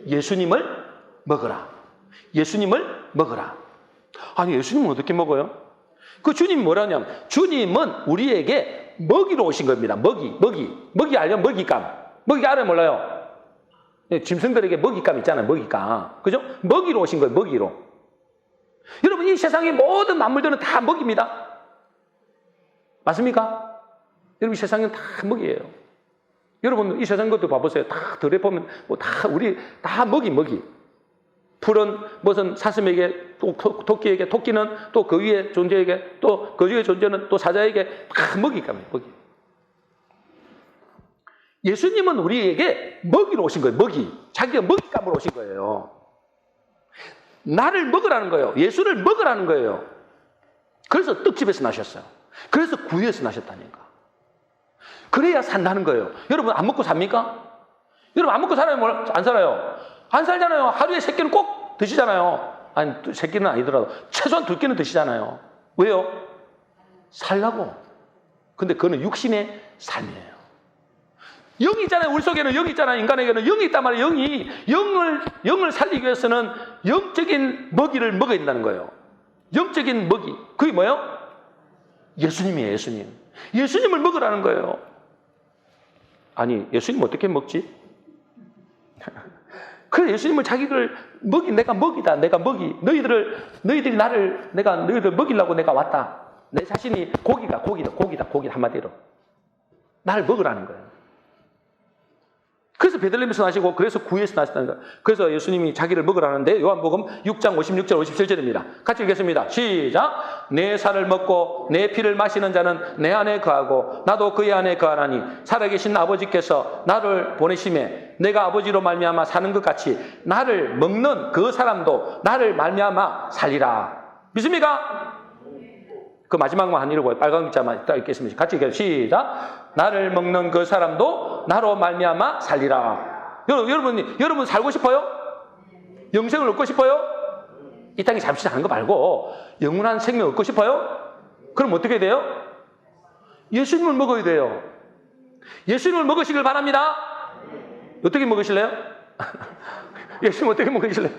예수님을 먹으라. 예수님을 먹으라. 아니, 예수님은 어떻게 먹어요? 그 주님이 뭐라냐면 주님은 우리에게 먹이로 오신 겁니다. 먹이 알면 먹이감. 먹이 알아요, 몰라요? 짐승들에게 먹이감 있잖아요. 먹이감. 그죠? 먹이로 오신 거예요. 먹이로. 여러분 이 세상의 모든 만물들은 다 먹입니다. 맞습니까? 여러분 이 세상은 다 먹이에요. 여러분 이 세상 것도 봐보세요. 다 들에 보면 뭐 다 우리 다 먹이. 풀은 무슨 사슴에게 또 토끼에게, 토끼는 또 그 위에 존재에게, 또 그 위에 존재는 또 사자에게 다 먹이감이에요. 먹이. 예수님은 우리에게 먹이로 오신 거예요. 먹이. 자기가 먹잇감으로 오신 거예요. 나를 먹으라는 거예요. 예수를 먹으라는 거예요. 그래서 떡집에서 나셨어요. 그래서 구유에서 나셨다니까. 그래야 산다는 거예요. 여러분 안 먹고 삽니까? 여러분 안 먹고 살아요? 안 살아요? 안 살잖아요. 하루에 3끼는 꼭 드시잖아요. 아니 3끼는 아니더라도 최소한 2끼는 드시잖아요. 왜요? 살라고. 근데 그거는 육신의 삶이에요. 영이 있잖아요. 우리 속에는 영이 있잖아요. 인간에게는 영이 있단 말이에요. 영을 살리기 위해서는 영적인 먹이를 먹어야 된다는 거예요. 영적인 먹이. 그게 뭐예요? 예수님이에요. 예수님. 예수님을 먹으라는 거예요. 아니 예수님 어떻게 먹지? 그래 예수님은 자기를 내가 먹이다. 내가 먹이. 너희들이 너희들 먹이려고 내가 왔다. 내 자신이 고기다. 한마디로. 나를 먹으라는 거예요. 그래서 베들레헴에서 나시고 그래서 구유에서 나셨다는 거예요. 그래서 예수님이 자기를 먹으라는데 요한복음 6장 56절 57절입니다. 같이 읽겠습니다. 시작. 내 살을 먹고 내 피를 마시는 자는 내 안에 거하고 나도 그의 안에 거하나니 살아계신 아버지께서 나를 보내심에 내가 아버지로 말미암아 사는 것 같이 나를 먹는 그 사람도 나를 말미암아 살리라. 믿습니까? 그 마지막만 한 읽어요. 빨간 글자만 딱 읽겠습니다. 같이 읽겠습니다. 시작. 나를 먹는 그 사람도 나로 말미암아 살리라. 여러분 살고 싶어요? 영생을 얻고 싶어요? 이 땅에 잠시 사는 거 말고 영원한 생명 얻고 싶어요? 그럼 어떻게 돼요? 예수님을 먹어야 돼요. 예수님을 먹으시길 바랍니다. 어떻게 먹으실래요? 예수님 어떻게 먹으실래요?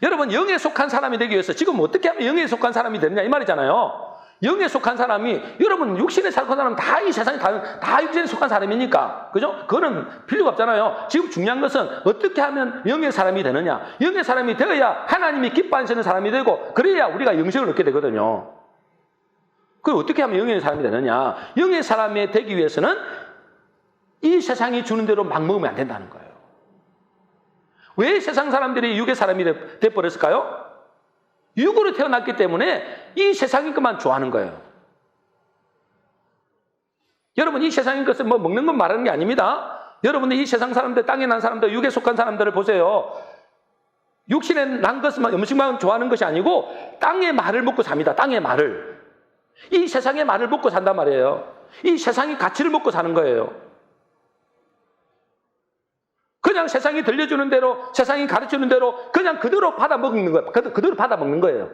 여러분 영에 속한 사람이 되기 위해서 지금 어떻게 하면 영에 속한 사람이 되느냐 이 말이잖아요. 영에 속한 사람이 여러분 육신에 속한 사람은 다 이 세상에 다 육신에 속한 사람이니까 그죠? 그거는 필요가 없잖아요. 지금 중요한 것은 어떻게 하면 영의 사람이 되느냐. 영의 사람이 되어야 하나님이 기뻐하시는 사람이 되고 그래야 우리가 영생을 얻게 되거든요. 그럼 어떻게 하면 영의 사람이 되느냐. 영의 사람이 되기 위해서는 이 세상이 주는 대로 막 먹으면 안 된다는 거예요. 왜 세상 사람들이 육의 사람이 돼버렸을까요? 육으로 태어났기 때문에 이 세상인 것만 좋아하는 거예요. 여러분 이 세상인 것을 뭐 먹는 건 말하는 게 아닙니다. 여러분들 이 세상 사람들, 땅에 난 사람들, 육에 속한 사람들을 보세요. 육신에 난 것만 음식만 좋아하는 것이 아니고 땅의 말을 먹고 삽니다. 땅의 말을. 이 세상의 말을 먹고 산단 말이에요. 이 세상의 가치를 먹고 사는 거예요. 그냥 세상이 들려주는 대로, 세상이 가르치는 대로 그냥 그대로 받아 먹는 거예요. 그대로 받아 먹는 거예요.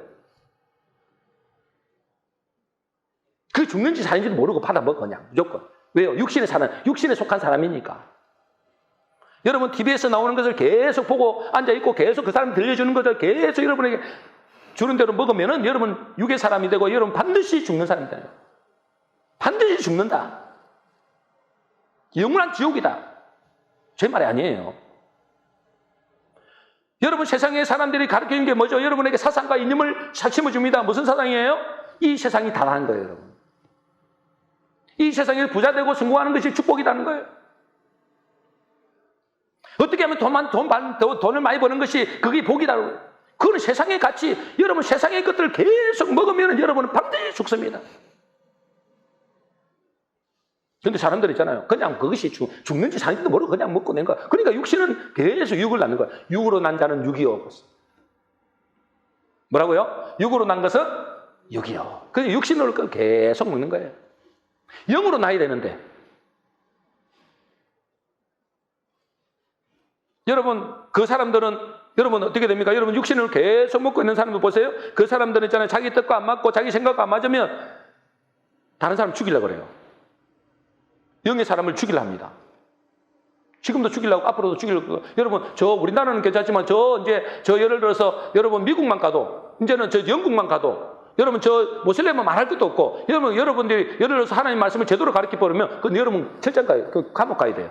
그 죽는지 사는지도 모르고 받아 먹어 그냥 무조건. 왜요? 육신에 속한 사람이니까. 여러분 TV에서 나오는 것을 계속 보고 앉아있고 계속 그 사람 들려주는 것을 계속 여러분에게 주는 대로 먹으면은 여러분 육의 사람이 되고 여러분 반드시 죽는 사람이 돼요. 반드시 죽는다. 영원한 지옥이다. 제 말이 아니에요. 여러분 세상의 사람들이 가르치는 게 뭐죠? 여러분에게 사상과 이념을 심어줍니다. 무슨 사상이에요? 이 세상이 다라는 거예요. 여러분. 이 세상에 부자 되고 성공하는 것이 축복이라는 거예요. 어떻게 하면 돈을 많이 버는 것이 그게 복이라고 해요. 그건 세상의 가치. 여러분 세상의 것들을 계속 먹으면 여러분은 반드시 죽습니다. 근데 사람들 있잖아요. 그냥 그것이 죽는지 사는지도 모르고 그냥 먹고 낸 거야. 그러니까 육신은 계속 육을 낳는 거야. 육으로 난 자는 육이요. 뭐라고요? 육으로 난 것은 육이요. 그래서 육신으로 계속 먹는 거예요. 영으로 나야 되는데. 여러분 그 사람들은 여러분 어떻게 됩니까? 여러분 육신을 계속 먹고 있는 사람들 보세요. 그 사람들은 있잖아요. 자기 뜻과 안 맞고 자기 생각과 안 맞으면 다른 사람 죽이려고 그래요. 영의 사람을 죽이려 합니다. 지금도 죽이려고 앞으로도 죽이려고. 여러분 우리나라는 괜찮지만 예를 들어서 여러분 미국만 가도 이제는 영국만 가도 여러분 모슬렘은 말할 것도 없고 여러분들이 예를 들어서 하나님 말씀을 제대로 가르쳐 버리면 그건 여러분 철장 가요. 감옥 가야 돼요.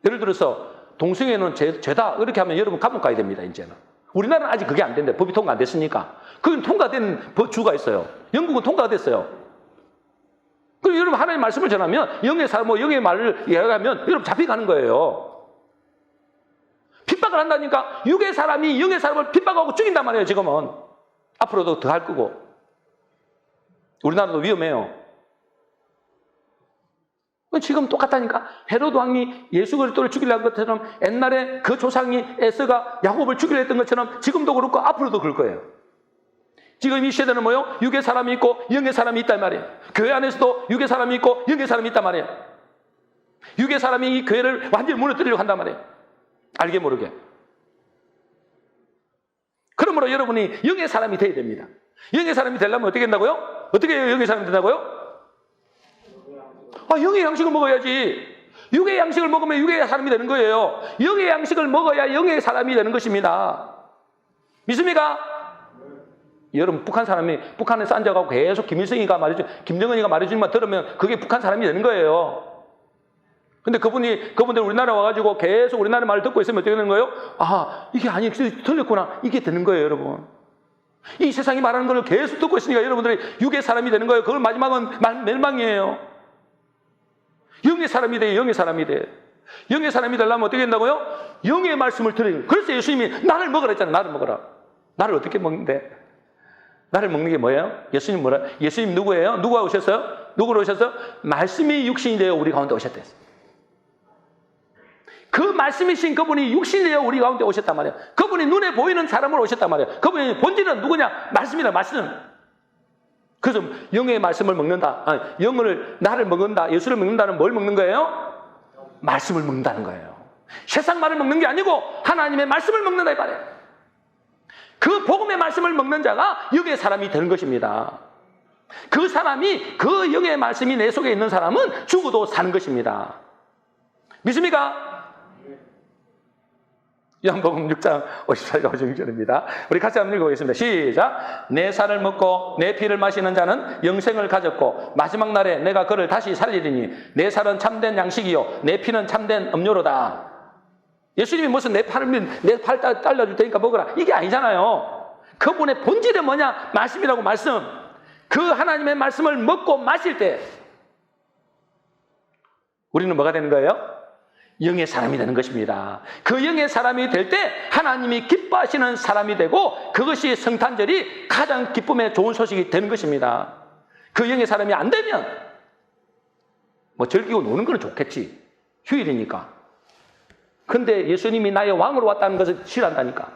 예를 들어서 동성애는 죄다 이렇게 하면 여러분 감옥 가야 됩니다. 이제는 우리나라는 아직 그게 안 된대. 법이 통과 안 됐으니까. 그건 통과된 주가 있어요. 영국은 통과가 됐어요. 그럼 여러분 하나님 말씀을 전하면 영의 말을 이야기하면 여러분 잡혀가는 거예요. 핍박을 한다니까 육의 사람이 영의 사람을 핍박하고 죽인단 말이에요. 지금은. 앞으로도 더 할 거고. 우리나라도 위험해요. 지금 똑같다니까. 헤로드 왕이 예수 그리스도를 죽이려는 것처럼 옛날에 그 조상이 에서가 야곱을 죽이려 했던 것처럼 지금도 그렇고 앞으로도 그럴 거예요. 지금 이 시대는 뭐요? 육의 사람이 있고 영의 사람이 있단 말이에요. 교회 안에서도 육의 사람이 있고 영의 사람이 있단 말이에요. 육의 사람이 이 교회를 완전히 무너뜨리려고 한단 말이에요. 알게 모르게. 그러므로 여러분이 영의 사람이 돼야 됩니다. 영의 사람이 되려면 어떻게 된다고요? 어떻게 영의 사람이 된다고요? 영의 양식을 먹어야지. 육의 양식을 먹으면 육의 사람이 되는 거예요. 영의 양식을 먹어야 영의 사람이 되는 것입니다. 믿습니까? 여러분, 북한에서 앉아가고 계속 김일성이가 말해주고, 김정은이가 말해주는 말 들으면 그게 북한 사람이 되는 거예요. 근데 그분들 우리나라 와가지고 계속 우리나라 말을 듣고 있으면 어떻게 되는 거예요? 이게 아니, 틀렸구나. 이게 되는 거예요, 여러분. 이 세상이 말하는 걸 계속 듣고 있으니까 여러분들이 육의 사람이 되는 거예요. 그걸 마지막은 멸망이에요. 영의 사람이 돼요, 영의 사람이 돼. 영의 사람이 되려면 어떻게 된다고요? 영의 말씀을 들어요. 그래서 예수님이 나를 먹으라 했잖아요. 나를 먹어라. 나를 어떻게 먹는데? 나를 먹는 게 뭐예요? 예수님 뭐라? 예수님 누구예요? 누가 오셨어요? 누구로 오셨어요? 말씀이 육신이 되어 우리 가운데 오셨대요. 그 말씀이신 그분이 육신이 되어 우리 가운데 오셨단 말이에요. 그분이 눈에 보이는 사람으로 오셨단 말이에요. 그분이 본질은 누구냐? 말씀이다, 말씀. 그래서 영의 말씀을 먹는다. 나를 먹는다. 예수를 먹는다는 뭘 먹는 거예요? 말씀을 먹는다는 거예요. 세상 말을 먹는 게 아니고 하나님의 말씀을 먹는다 이 말이에요. 그 복음의 말씀을 먹는 자가 영의 사람이 되는 것입니다. 그 사람이, 그 영의 말씀이 내 속에 있는 사람은 죽어도 사는 것입니다. 믿습니까? 요한복음 6장 54절 56절입니다. 우리 같이 한번 읽어보겠습니다. 시작. 내 살을 먹고 내 피를 마시는 자는 영생을 가졌고 마지막 날에 내가 그를 다시 살리리니 내 살은 참된 양식이요 내 피는 참된 음료로다. 예수님이 무슨 내 팔 딸려줄 테니까 먹어라. 이게 아니잖아요. 그분의 본질이 뭐냐? 말씀이라고, 말씀. 그 하나님의 말씀을 먹고 마실 때 우리는 뭐가 되는 거예요? 영의 사람이 되는 것입니다. 그 영의 사람이 될 때 하나님이 기뻐하시는 사람이 되고 그것이 성탄절이 가장 기쁨의 좋은 소식이 되는 것입니다. 그 영의 사람이 안 되면 즐기고 노는 건 좋겠지. 휴일이니까. 근데 예수님이 나의 왕으로 왔다는 것을 싫어한다니까.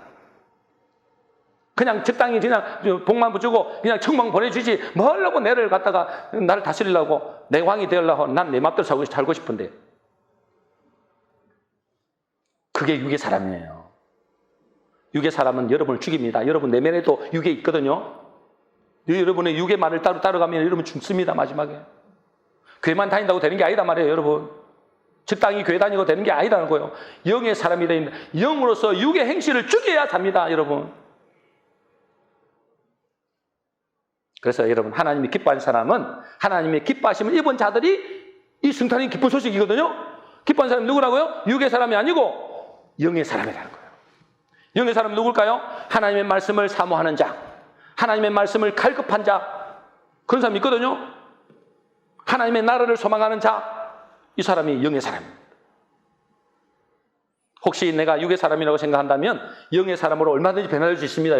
그냥 적당히 그냥 복만 붙이고 그냥 청망 보내주지 뭐하려고 나를 갖다가 나를 다스리려고 내 왕이 되려고 난 내 맘대로 살고 싶은데. 그게 육의 사람이에요. 육의 사람은 여러분을 죽입니다. 여러분 내면에도 육에 있거든요. 여러분의 육의 말을 따라가면 여러분 죽습니다. 마지막에. 교회만 다닌다고 되는 게 아니다 말이에요. 여러분. 적당히 교회 다니고 되는 게 아니라는 거예요. 영의 사람이 되는, 영으로서 육의 행실을 죽여야 삽니다. 여러분. 그래서 여러분, 하나님이 기뻐하는 사람은 하나님의 기뻐하심을 입은 자들이 이 성탄이 기쁜 소식이거든요. 기뻐하는 사람이 누구라고요? 육의 사람이 아니고 영의 사람이라는 거예요. 영의 사람은 누굴까요? 하나님의 말씀을 사모하는 자, 하나님의 말씀을 갈급한 자, 그런 사람이 있거든요. 하나님의 나라를 소망하는 자, 이 사람이 영의 사람입니다. 혹시 내가 육의 사람이라고 생각한다면 영의 사람으로 얼마든지 변화될 수 있습니다.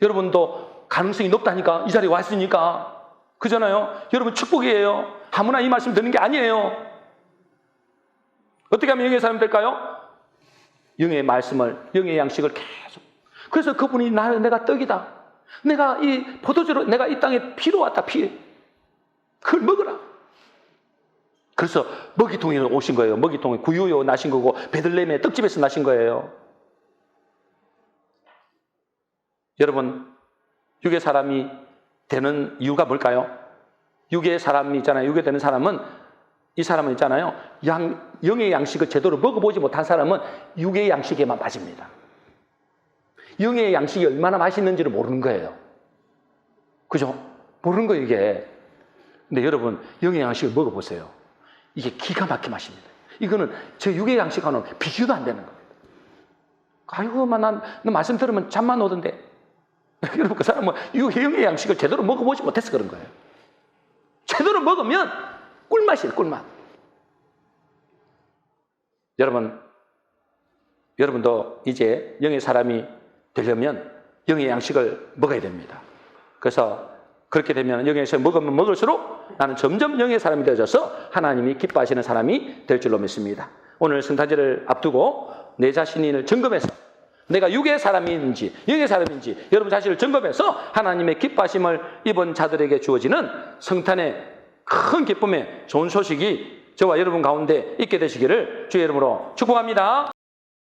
여러분도 가능성이 높다니까. 이 자리에 왔으니까. 그잖아요. 여러분 축복이에요. 아무나 이 말씀 듣는 게 아니에요. 어떻게 하면 영의 사람이 될까요? 영의 말씀을, 영의 양식을 계속. 그래서 그분이 내가 떡이다. 내가 이 포도주로, 내가 이 땅에 피로 왔다, 피. 그걸 먹어라. 그래서 먹이통에 오신 거예요. 먹이통에 구유요 나신 거고 베들레헴의 떡집에서 나신 거예요. 여러분, 육의 사람이 되는 이유가 뭘까요? 육의 사람이 있잖아요. 육에 되는 사람은, 이 사람은 있잖아요. 영의 양식을 제대로 먹어보지 못한 사람은 육의 양식에만 빠집니다. 영의 양식이 얼마나 맛있는지를 모르는 거예요. 그죠? 모르는 거예요, 이게. 근데 여러분, 영의 양식을 먹어보세요. 이게 기가 막히게 맛입니다. 이거는 저 육의 양식하고는 비교도 안 되는 겁니다. 아이고, 너 말씀 들으면 잠만 오던데. 여러분, 그 사람은 영의 양식을 제대로 먹어보지 못해서 그런 거예요. 제대로 먹으면 꿀맛이에요, 꿀맛. 여러분도 이제 영의 사람이 되려면 영의 양식을 먹어야 됩니다. 그래서 그렇게 되면 영에서 먹으면 먹을수록 나는 점점 영의 사람이 되어져서 하나님이 기뻐하시는 사람이 될 줄로 믿습니다. 오늘 성탄절을 앞두고 내 자신을 점검해서 내가 육의 사람인지 영의 사람인지 여러분 자신을 점검해서 하나님의 기뻐하심을 입은 자들에게 주어지는 성탄의 큰 기쁨의 좋은 소식이 저와 여러분 가운데 있게 되시기를 주의 이름으로 축복합니다.